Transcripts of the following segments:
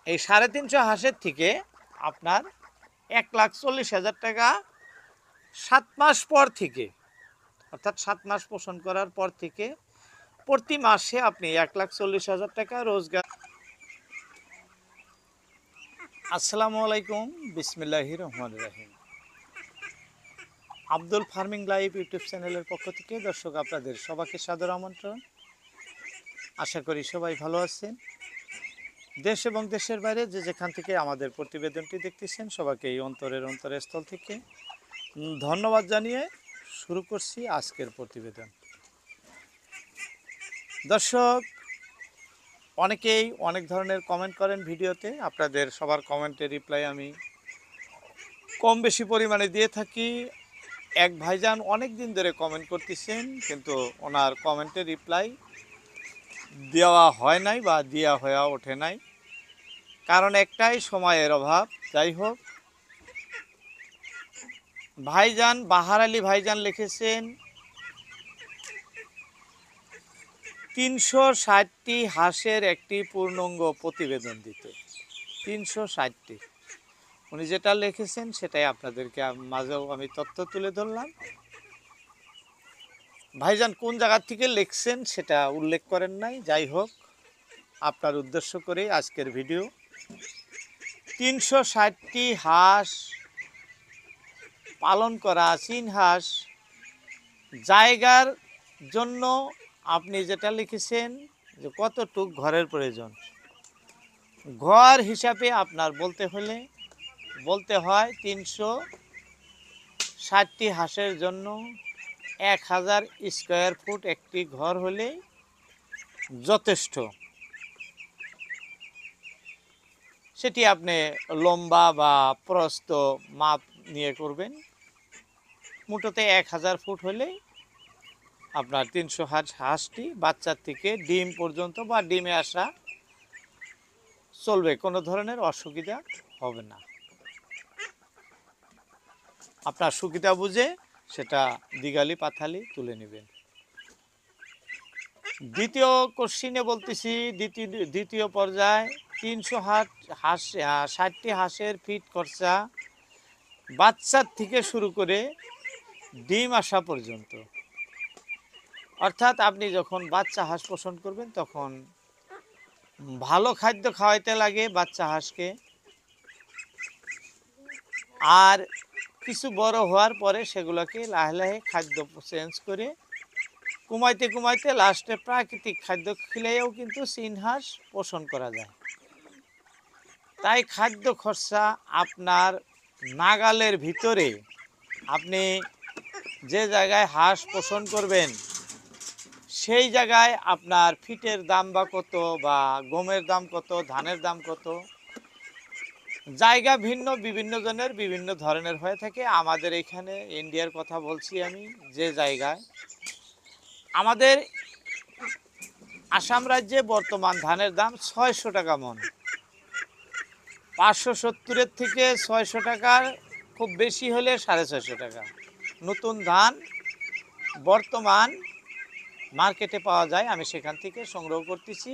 এই 350 হাঁসের থেকে আপনার 1,40,000 টাকা 7 মাস পর থেকে, অর্থাৎ 7 মাস পোষণ করার পর থেকে প্রতি মাসে আপনি 1,40,000 টাকা রোজগার। আসসালামু আলাইকুম, বিসমিল্লাহির রহমানির রহিম। আব্দুল ফার্মিং লাইভ ইউটিউব চ্যানেলের পক্ষ থেকে দর্শক আপনাদের সবাইকে সাদর আমন্ত্রণ। আশা করি সবাই ভালো আছেন। দেশ এবং দেশের বাইরে যে যেখান থেকে আমাদের প্রতিবেদনটি দেখতেছেন সবাইকে এই অন্তরের স্থল থেকে ধন্যবাদ জানিয়ে শুরু করছি আজকের প্রতিবেদন। দর্শক, অনেকেই অনেক ধরনের কমেন্ট করেন ভিডিওতে। আপনাদের সবার কমেন্টের রিপ্লাই আমি কম বেশি পরিমাণে দিয়ে থাকি। এক ভাইজান অনেক দিন ধরে কমেন্ট করতেছেন, কিন্তু ওনার কমেন্টের রিপ্লাই দেওয়া হয় নাই বা দেওয়া হয়ে ওঠে নাই, কারণ একটাই, সময়ের অভাব। যাই হোক, ভাইজান বাহার আলী ভাইজান লিখেছেন 360টি হাঁসের একটি পূর্ণাঙ্গ প্রতিবেদন দিতে। 360টি, উনি যেটা লিখেছেন সেটাই আপনাদেরকে মাঝেও আমি তথ্য তুলে ধরলাম। ভাইজান কোন জায়গা থেকে লিখছেন সেটা উল্লেখ করেন নাই। যাই হোক, আপনার উদ্দেশ্য করেই আজকের ভিডিও। 360টি হাঁস পালন করা, চীন হাঁস জায়গার জন্য আপনি যেটা লিখেছেন যে কতটুক ঘরের প্রয়োজন, ঘর হিসাবে আপনার বলতে হয় 360টি হাঁসের জন্য 1000 স্কোয়ার ফুট একটি ঘর হলেই যথেষ্ট। সেটি আপনি লম্বা বা প্রস্থ মাপ নিয়ে করবেন। মোটতে 1000 ফুট হলেই আপনার 300 হাঁসটি বাচ্চার থেকে ডিম পর্যন্ত বা ডিমে আসা চলবে, কোনো ধরনের অসুবিধা হবে না। আপনার সুবিধা বুঝে সেটা দিগালি পাথালি তুলে নেবেন। দ্বিতীয় কোশ্চিনে বলতেছি, দ্বিতীয় পর্যায়ে 360টি হাঁসের ফিট খরচা বাচ্চার থেকে শুরু করে ডিম আসা পর্যন্ত। অর্থাৎ আপনি যখন বাচ্চা হাঁস পোষণ করবেন তখন ভালো খাদ্য খাওয়াইতে লাগে বাচ্চা হাঁসকে, আর কিছু বড় হওয়ার পরে সেগুলোকে লাহে লাহে খাদ্য চেঞ্জ করে কমাইতে লাস্টে প্রাকৃতিক খাদ্য খেলেও কিন্তু চীন হাঁস পোষণ করা যায়। তাই খাদ্য খরচা আপনার নাগালের ভিতরে। আপনি যে জায়গায় হাঁস পোষণ করবেন সেই জায়গায় আপনার ফিটের দাম বা কত, বা গমের দাম কত, ধানের দাম কত, জায়গা ভিন্ন, বিভিন্ন জনের বিভিন্ন ধরনের হয়ে থাকে। আমাদের এখানে ইন্ডিয়ার কথা বলছি আমি, যে জায়গায় আমাদের আসাম রাজ্যে বর্তমান ধানের দাম 600 টাকা মন। 570-এর থেকে 600 টাকার, খুব বেশি হলে 650 টাকা নতুন ধান বর্তমান মার্কেটে পাওয়া যায়। আমি সেখান থেকে সংগ্রহ করতেছি,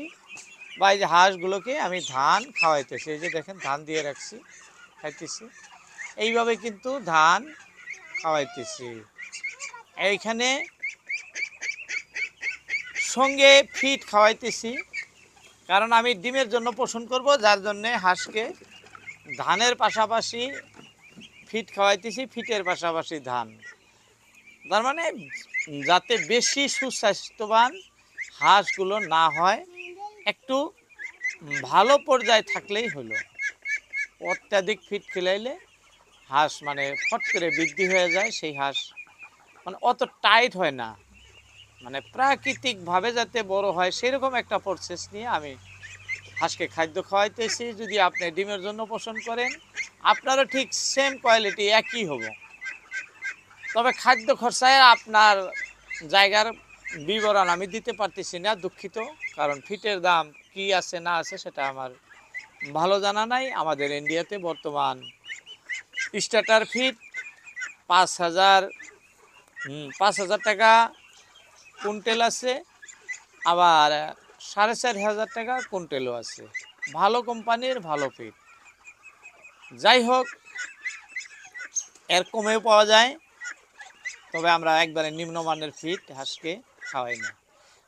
বা এই যে হাঁসগুলোকে আমি ধান খাওয়াইতেছি, এই যে দেখেন ধান দিয়ে রাখছি, খাইতেছি, এইভাবে কিন্তু ধান খাওয়াইতেছি। এইখানে সঙ্গে ফিট খাওয়াইতেছি, কারণ আমি ডিমের জন্য পোষণ করব, যার জন্যে হাঁসকে ধানের পাশাপাশি ফিট খাওয়াইতেছি, ফিটের পাশাপাশি ধান। তার মানে যাতে বেশি সুস্বাস্থ্যবান হাঁসগুলো না হয়, একটু ভালো পর্যায়ে থাকলেই হলো। অত্যাধিক ফিট খেলাইলে হাঁস মানে ফট করে বৃদ্ধি হয়ে যায়, সেই হাঁস মানে অত টাইট হয় না, মানে প্রাকৃতিকভাবে যাতে বড় হয় সেরকম একটা প্রসেস নিয়ে আমি হাঁসকে খাদ্য খাওয়াইতেছি। যদি আপনি ডিমের জন্য পোষণ করেন আপনারও ঠিক সেম কোয়ালিটি একই হবে, তবে খাদ্য খরচায় আপনার জায়গার বিবরণ আমি দিতে পারতেছি না, দুঃখিত। কারণ ফিটের দাম কি আছে না আছে সেটা আমার ভালো জানা নাই। আমাদের ইন্ডিয়াতে বর্তমান স্টার্টার ফিট 5,000 টাকা কুইন্টাল আছে, আবার 4,500 টাকা কুইন্টালও আছে। ভালো কোম্পানির ভালো ফিড। যাই হোক, এর কমেও পাওয়া যায়, তবে আমরা একবারে নিম্নমানের ফিড হাঁসকে খাওয়াই না।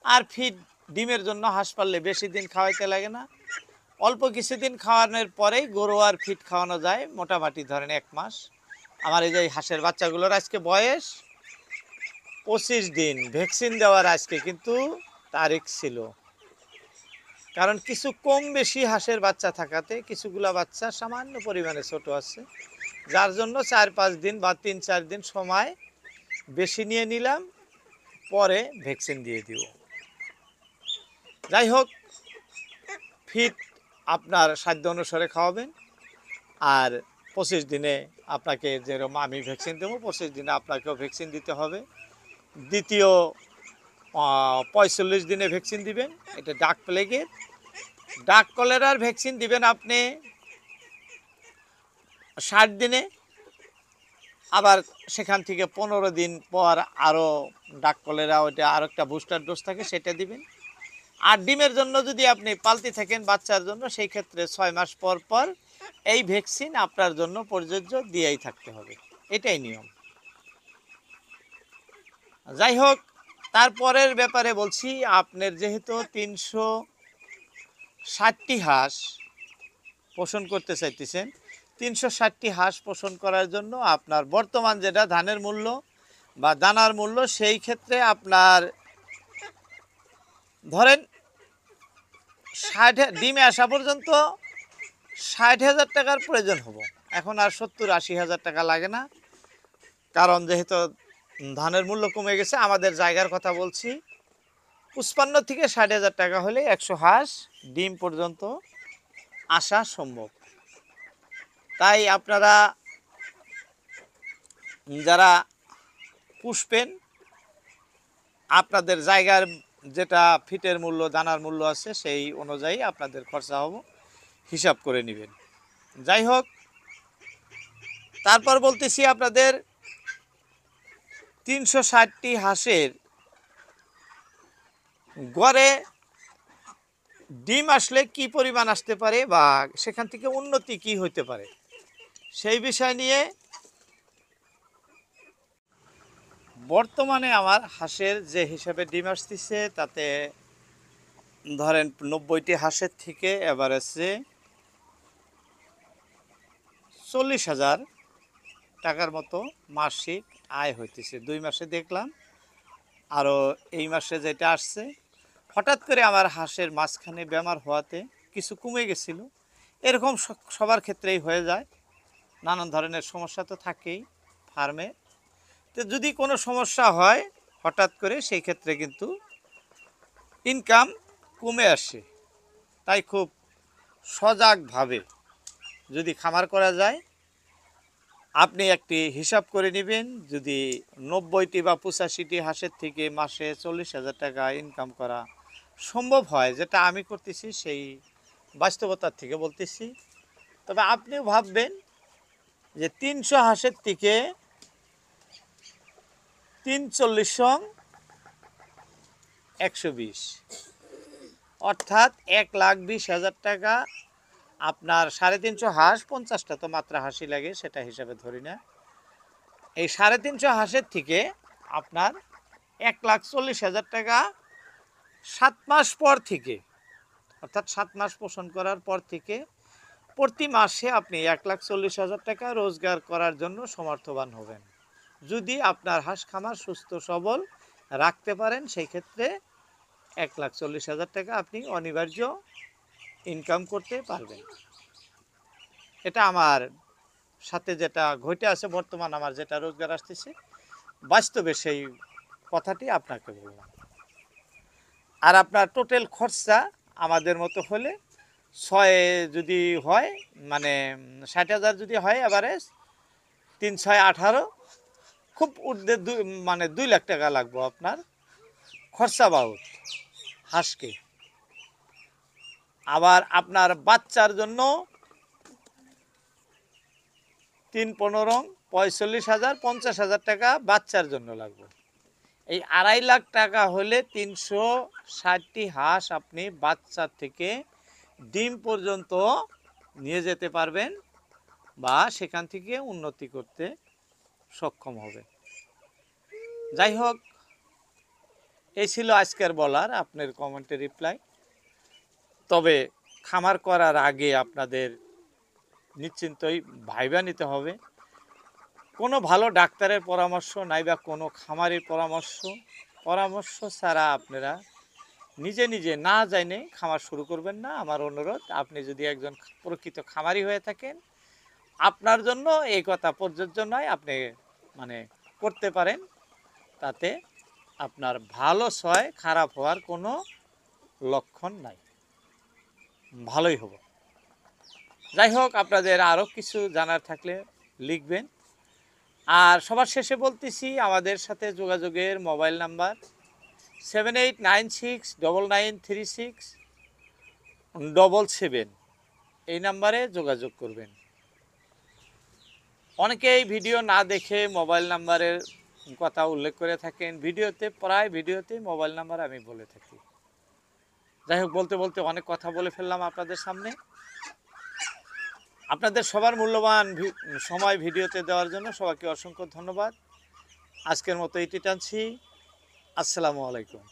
আর ফিড ডিমের জন্য হাঁস পাললে বেশি দিন খাওয়াইতে লাগে না, অল্প কিছুদিন খাওয়ানোর পরেই গরু আর ফিড খাওয়ানো যায়, মোটামুটি ধরেন 1 মাস। আমার এই যে হাঁসের বাচ্চাগুলোর আজকে বয়স 25 দিন, ভ্যাকসিন দেওয়ার আজকে কিন্তু তারিখ ছিল। কারণ কিছু কম বেশি হাঁসের বাচ্চা থাকাতে কিছুগুলা বাচ্চা সামান্য পরিমাণে ছোট আছে, যার জন্য 4-5 দিন বা 3-4 দিন সময় বেশি নিয়ে নিলাম, পরে ভ্যাকসিন দিয়ে দিব। যাই হোক, ফিড আপনার সাধ্য অনুসারে খাওয়াবেন। আর 25 দিনে আপনাকে যেরকম আমি ভ্যাকসিন দেবো, 25 দিনে আপনাকেও ভ্যাকসিন দিতে হবে। দ্বিতীয় 45 দিনে ভ্যাকসিন দিবেন, এটা ডাক প্লেগের। ডাক কলেরার ভ্যাকসিন দিবেন আপনি 60 দিনে। আবার সেখান থেকে 15 দিন পর আরও ডাক কলেরা, ওইটা আর একটা বুস্টার ডোজ থাকে, সেটা দিবেন। আর ডিমের জন্য যদি আপনি পালতে থাকেন বাচ্চার জন্য, সেই ক্ষেত্রে 6 মাস পর পর এই ভ্যাকসিন আপনার জন্য প্রযোজ্য, দিয়েই থাকতে হবে, এটাই নিয়ম। যাই হোক, তারপরের ব্যাপারে বলছি, আপনার যেহেতু 360টি হাঁস পোষণ করতে চাইতেছেন, 360টি হাঁস পোষণ করার জন্য আপনার বর্তমান যেটা ধানের মূল্য বা দানার মূল্য, সেই ক্ষেত্রে আপনার ধরেন 60 ডিমে আসা পর্যন্ত 60,000 টাকার প্রয়োজন হবো। এখন আর 70-80 হাজার টাকা লাগে না, কারণ যেহেতু ধানের মূল্য কমে গেছে। আমাদের জায়গার কথা বলছি, 55 থেকে 60,000 টাকা হলে 100 হাঁস ডিম পর্যন্ত আসা সম্ভব। তাই আপনারা যারা পুষবেন, আপনাদের জায়গার যেটা ফিটের মূল্য, দানার মূল্য আছে, সেই অনুযায়ী আপনাদের খরচা হবে, হিসাব করে নেবেন। যাই হোক, তারপর বলতেছি আপনাদের 360টি হাঁসের গড়ে ডিম আসলে কি পরিমাণ আসতে পারে বা সেখান থেকে উন্নতি কি হতে পারে, সেই বিষয় নিয়ে বর্তমানে আমার হাঁসের যে হিসাবে ডিম আসতেছে, তাতে ধরেন 90টি হাঁসের থেকে এভারেজে 40,000 টাকার মতো মাসিক আয় হইতেছে। 2 মাসে দেখলাম, আরও এই মাসে যেটা আসছে, হঠাৎ করে আমার হাঁসের মাঝখানে বেমার হওয়াতে কিছু কমে গেছিল। এরকম সবার ক্ষেত্রেই হয়ে যায়, নানান ধরনের সমস্যা তো থাকেই ফার্মে। তো যদি কোনো সমস্যা হয় হঠাৎ করে, সেই ক্ষেত্রে কিন্তু ইনকাম কমে আসে। তাই খুব সজাগভাবে যদি খামার করা যায়, আপনি একটি হিসাব করে নেবেন। যদি 90টি বা 85টি হাঁসের থেকে মাসে 40,000 টাকা ইনকাম করা সম্ভব হয়, যেটা আমি করতেছি, সেই বাস্তবতার থেকে বলতেছি, তবে আপনিও ভাববেন যে 300 হাঁসের থেকে 340 120, অর্থাৎ 1,20,000 টাকা। আপনার 350 হাঁস, 50টা তো মাত্রা হাঁসি লাগে, সেটা হিসাবে ধরি না। এই 350 হাঁসের থেকে আপনার 1,40,000 টাকা 7 মাস পর থেকে, অর্থাৎ 7 মাস পোষণ করার পর থেকে প্রতি মাসে আপনি 1,40,000 টাকা রোজগার করার জন্য সমর্থবান হবেন। যদি আপনার হাঁস খামার সুস্থ সবল রাখতে পারেন, সেই ক্ষেত্রে 1,40,000 টাকা আপনি অনিবার্য ইনকাম করতে পারবেন। এটা আমার সাথে যেটা ঘটে আছে, বর্তমান আমার যেটা রোজগার আসতেছে, বাস্তবে সেই কথাটি আপনাকে বললাম। আর আপনার টোটাল খরচা আমাদের মতো হলে 6 যদি হয়, মানে 60,000 যদি হয় এভারেজ, 3-6-18, খুব ঊর্ধ্বে মানে 2 লাখ টাকা লাগবে আপনার খরচা বাবদ হাঁসকে। আবার আপনার বাচ্চার জন্য 3-15 45,000 50,000 টাকা বাচ্চার জন্য লাগবে। এই 2.5 লাখ টাকা হলে 360টি হাঁস আপনি বাচ্চা থেকে ডিম পর্যন্ত নিয়ে যেতে পারবেন বা সেখান থেকে উন্নতি করতে সক্ষম হবে। যাই হোক, এই ছিল আজকের বলার, আপনার কমেন্টে রিপ্লাই। তবে খামার করার আগে আপনাদের নিশ্চিন্তই ভাইবা নিতে হবে। কোনো ভালো ডাক্তারের পরামর্শ নাইবা কোনো খামারের পরামর্শ ছাড়া আপনারা নিজে নিজে না জানে খামার শুরু করবেন না। আমার অনুরোধ, আপনি যদি একজন প্রকৃত খামারি হয়ে থাকেন, আপনার জন্য এই কথা প্রযোজ্য নয়। আপনি মানে করতে পারেন, তাতে আপনার ভালো ছয়, খারাপ হওয়ার কোনো লক্ষণ নাই, ভালোই হবে। যাই হোক, আপনাদের আরও কিছু জানার থাকলে লিখবেন। আর সবার শেষে বলতেছি, আমাদের সাথে যোগাযোগের মোবাইল নাম্বার 7896993677। এই নাম্বারে যোগাযোগ করবেন। অনেকেই ভিডিও না দেখে মোবাইল নাম্বারের কথা উল্লেখ করে থাকেন ভিডিওতে, প্রায় ভিডিওতে মোবাইল নাম্বার আমি বলে থাকি। যাই হোক, বলতে বলতে অনেক কথা বলে ফেললাম আপনাদের সামনে। আপনাদের সবার মূল্যবান সময় ভিডিওতে দেওয়ার জন্য সবাইকে অসংখ্য ধন্যবাদ। আজকের মতো এটি টানছি। আসসালামু আলাইকুম।